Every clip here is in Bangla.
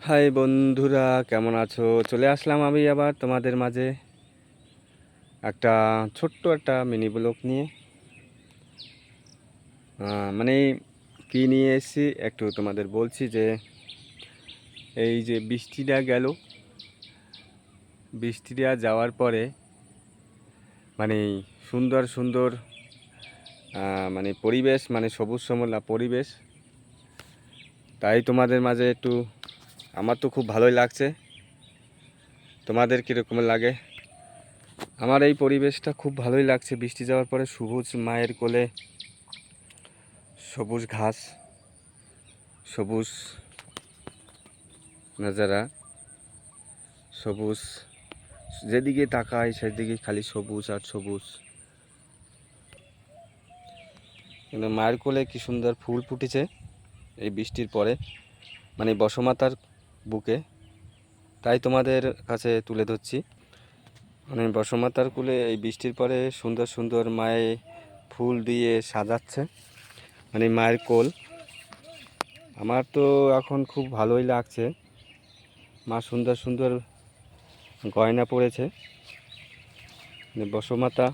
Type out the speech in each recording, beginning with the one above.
হাই বন্ধুরা, কেমন আছো? চলে আসলাম আমি আবার তোমাদের মাঝে একটা ছোট্ট একটা মিনি ব্লগ নিয়ে। মানে কি নিয়ে এসেছি একটু তোমাদের বলছি যে এই যে বৃষ্টিটা গেল, বৃষ্টিটা যাওয়ার পরে মানে সুন্দর সুন্দর মানে পরিবেশ, মানে সবুজ শ্যামলা পরিবেশ। তাই তোমাদের মাঝে একটু, আমার তো খুব ভালোই লাগছে। তোমাদের কীরকম লাগে? আমার এই পরিবেশটা খুব ভালোই লাগছে। বৃষ্টি যাওয়ার পরে সবুজ মায়ের কোলে সবুজ ঘাস, সবুজ নাজারা, সবুজ, যেদিকে তাকাই সেদিকে খালি সবুজ আর সবুজ। কিন্তু মায়ের কোলে কি সুন্দর ফুল ফুটেছে এই বৃষ্টির পরে, মানে বসুমাতার বুকে। তাই তোমাদের কাছে তুলে ধরছি। মানে বসুমাতার কোলে এই বৃষ্টির পরে সুন্দর সুন্দর মায়ে ফুল দিয়ে সাজাচ্ছে, মানে মায়ের কোল। আমার তো এখন খুব ভালোই লাগছে। মা সুন্দর সুন্দর গয়না পরেছে বসুমাতা,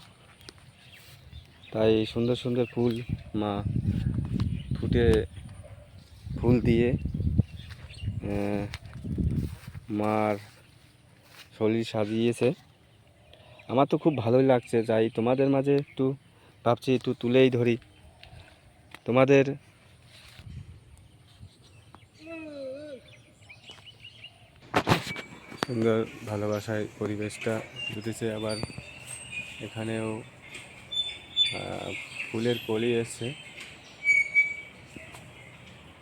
তাই সুন্দর সুন্দর ফুল মা ফুটে ফুল দিয়ে মার শরীর সাজিয়েছে। আমার তো খুব ভালোই লাগছে। যাই তোমাদের মাঝে একটু ভাবছি একটু তুলেই ধরি তোমাদের। সুন্দর ভালোবাসায় পরিবেশটা ফুটেছে। আবার এখানেও ফুলের কলি এসছে,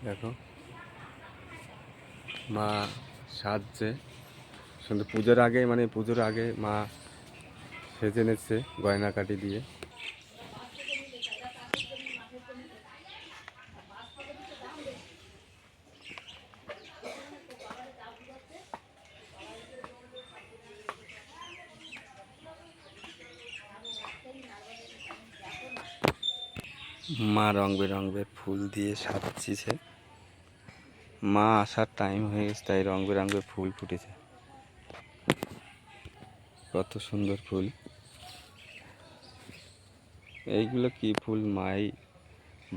দেখো মা সাজছে সুন্দর। পুজোর আগে, মানে পুজোর আগে মা সেজে নিচ্ছে গয়নাকাটি দিয়ে। মা রং বেরঙের ফুল দিয়ে সাজিয়েছে। মা আসার টাইম হয়ে গেছে, তাই রং বেরঙের ফুল ফুটেছে। কত সুন্দর ফুল! এইগুলো কি ফুল মাই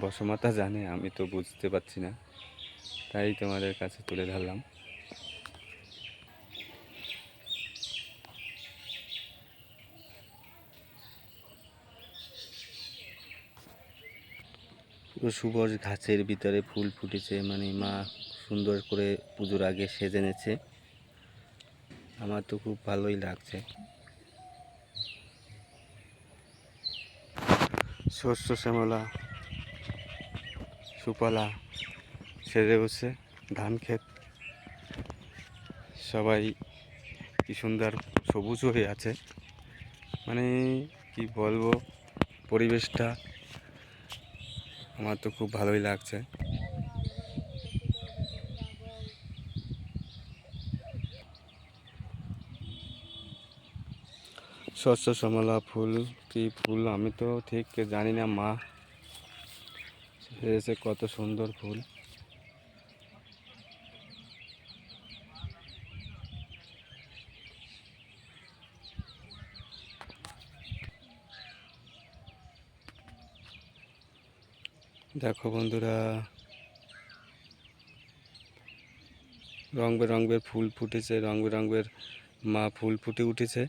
বসুমাতা জানে, আমি তো বুঝতে পারছি না, তাই তোমাদের কাছে তুলে ধরলাম। পুরো সুবজ ঘাসের ভিতরে ফুল ফুটেছে, মানে মা সুন্দর করে পুজোর আগে সেজে নেছে। আমার তো খুব ভালোই লাগছে। শস্য শ্যামলা সুফলা সেজে বসে ধান ক্ষেত, সবাই কি সুন্দর সবুজ হয়ে আছে। মানে কি বলবো, পরিবেশটা আমার তো খুব ভালোই লাগছে। শস্য শ্যামলা ফুল কি ফুল আমি তো ঠিক জানি না। মা সেজেছে কত সুন্দর ফুল। দেখো বন্ধুরা, রং বেরঙের ফুল ফুটেছে, রং বেরঙের মা ফুল ফুটে উঠেছে।